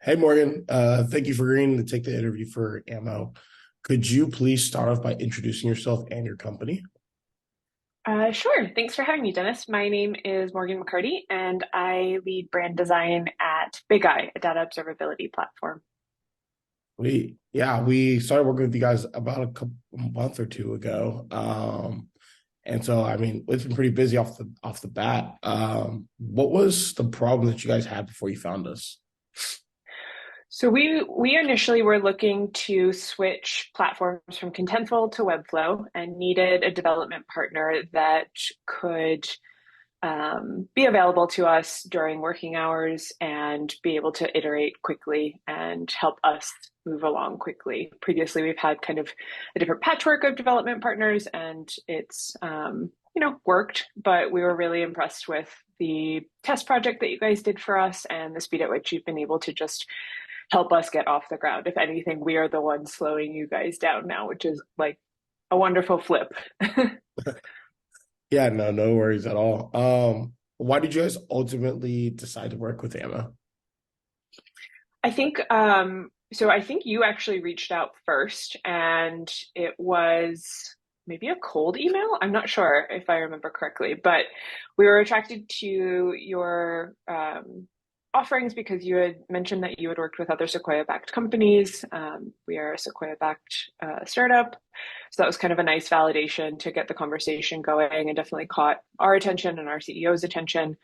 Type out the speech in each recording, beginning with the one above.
Hey Morgan, thank you for agreeing to take the interview for Ammo. Could you please start off by introducing yourself and your company? Sure. Thanks for having me, Dennis. My name is Morgan McCarty, and I lead brand design at Bigeye, a data observability platform. We started working with you guys about a month or two ago. And so I mean it's been pretty busy off the bat. What was the problem that you guys had before you found us? So we initially were looking to switch platforms from Contentful to Webflow and needed a development partner that could be available to us during working hours and be able to iterate quickly and help us move along quickly. Previously, we've had kind of a different patchwork of development partners, and it's worked. But we were really impressed with the test project that you guys did for us and the speed at which you've been able to just help us get off the ground. If anything, we are the ones slowing you guys down now, which is like a wonderful flip. Yeah, no worries at all. Why did you guys ultimately decide to work with Ammo? I think I think you actually reached out first, and it was maybe a cold email. I'm not sure if I remember correctly, but we were attracted to your offerings because you had mentioned that you had worked with other Sequoia-backed companies. We are a Sequoia-backed startup, so that was kind of a nice validation to get the conversation going, and definitely caught our attention and our CEO's attention.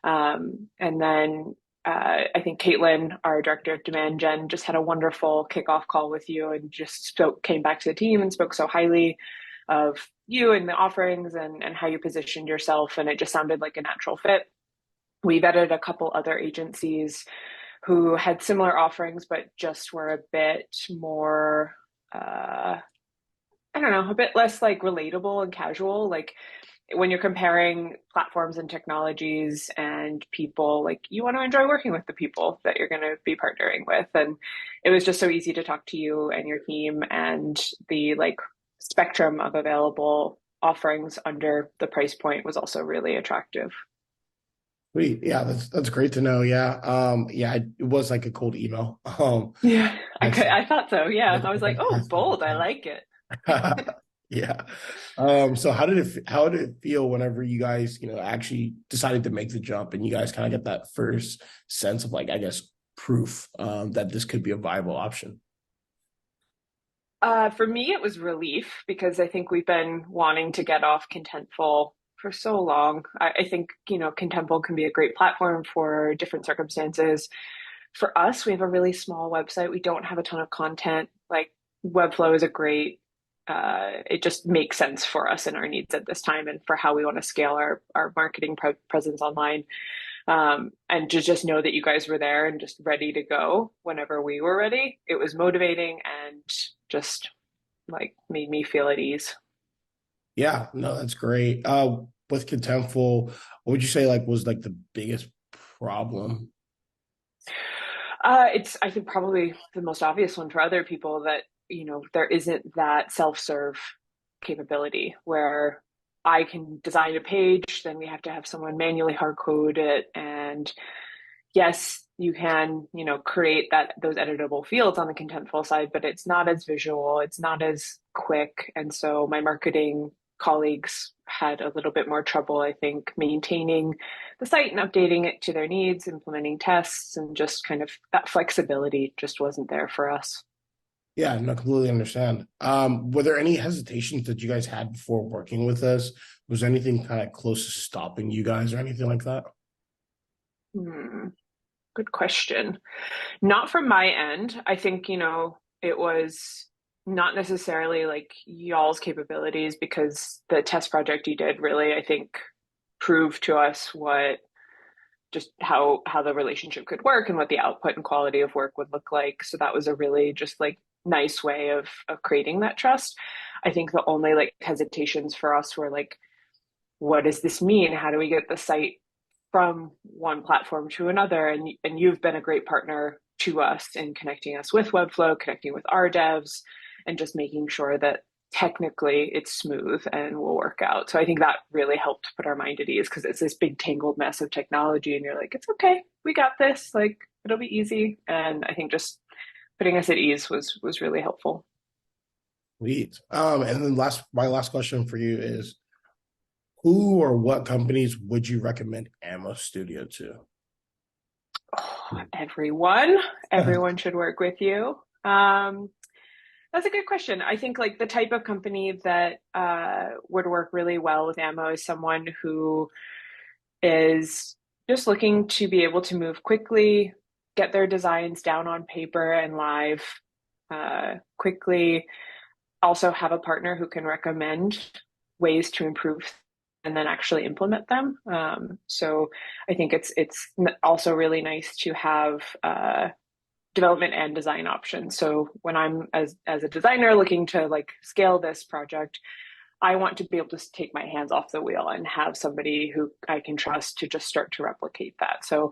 And then I think Caitlin, our director of demand gen, just had a wonderful kickoff call with you and just came back to the team and spoke so highly of you and the offerings and how you positioned yourself. And it just sounded like a natural fit. We vetted a couple other agencies who had similar offerings, but just were a bit more, I don't know, a bit less like relatable and casual. Like when you're comparing platforms and technologies and people, like you want to enjoy working with the people that you're going to be partnering with. And it was just so easy to talk to you and your team, and the like spectrum of available offerings under the price point was also really attractive. Sweet. Yeah, that's great to know. Yeah, it was like a cold email. Yeah, That's I thought so. Yeah. I was like, oh, that's bold. I like it. yeah. So how did it feel whenever you guys, actually decided to make the jump and you guys kind of get that first sense of like, I guess, proof that this could be a viable option? For me, it was relief because I think we've been wanting to get off Contentful for so long. I think, Contentful can be a great platform for different circumstances. For us, we have a really small website. We don't have a ton of content. Like Webflow is a great, it just makes sense for us and our needs at this time and for how we want to scale our marketing presence online. And to just know that you guys were there and just ready to go whenever we were ready, it was motivating and just like made me feel at ease. Yeah, no, that's great. With Contentful, what would you say like was like the biggest problem? It's, I think, probably the most obvious one for other people that, there isn't that self-serve capability where I can design a page, then we have to have someone manually hard code it. And yes, you can, create those editable fields on the Contentful side, but it's not as visual, it's not as quick. And so my marketing colleagues had a little bit more trouble, I think, maintaining the site and updating it to their needs, implementing tests, and just kind of that flexibility just wasn't there for us. Yeah, no, completely understand. Were there any hesitations that you guys had before working with us? Was there anything kind of close to stopping you guys or anything like that? Hmm, good question. Not from my end. I think, it was not necessarily like y'all's capabilities because the test project you did really, I think, proved to us what just how the relationship could work and what the output and quality of work would look like. So that was a really just like nice way of creating that trust. I think the only like hesitations for us were like, what does this mean? How do we get the site from one platform to another? And you've been a great partner to us in connecting us with Webflow, connecting with our devs, and just making sure that technically it's smooth and will work out. So I think that really helped put our mind at ease because it's this big tangled mess of technology, and you're like, it's okay, we got this. Like it'll be easy. And I think just putting us at ease was really helpful. Sweet. And then my last question for you is, who or what companies would you recommend Ammo Studio to? Oh, everyone should work with you. That's a good question. I think like the type of company that would work really well with Ammo is someone who is just looking to be able to move quickly, get their designs down on paper and live quickly, also have a partner who can recommend ways to improve and then actually implement them. So I think it's also really nice to have development and design options. So when I'm as a designer looking to like scale this project, I want to be able to take my hands off the wheel and have somebody who I can trust to just start to replicate that. So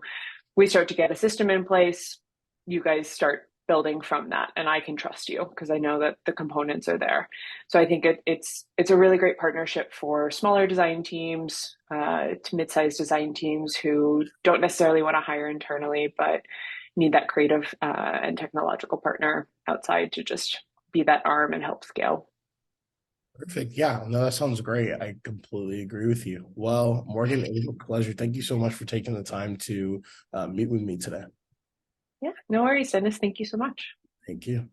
we start to get a system in place. You guys start building from that, and I can trust you because I know that the components are there. So I think it's a really great partnership for smaller design teams to mid-sized design teams who don't necessarily want to hire internally, but need that creative and technological partner outside to just be that arm and help scale. Perfect. Yeah, no, that sounds great. I completely agree with you. Well, Morgan, it was a pleasure. Thank you so much for taking the time to meet with me today. Yeah, no worries, Dennis. Thank you so much. Thank you.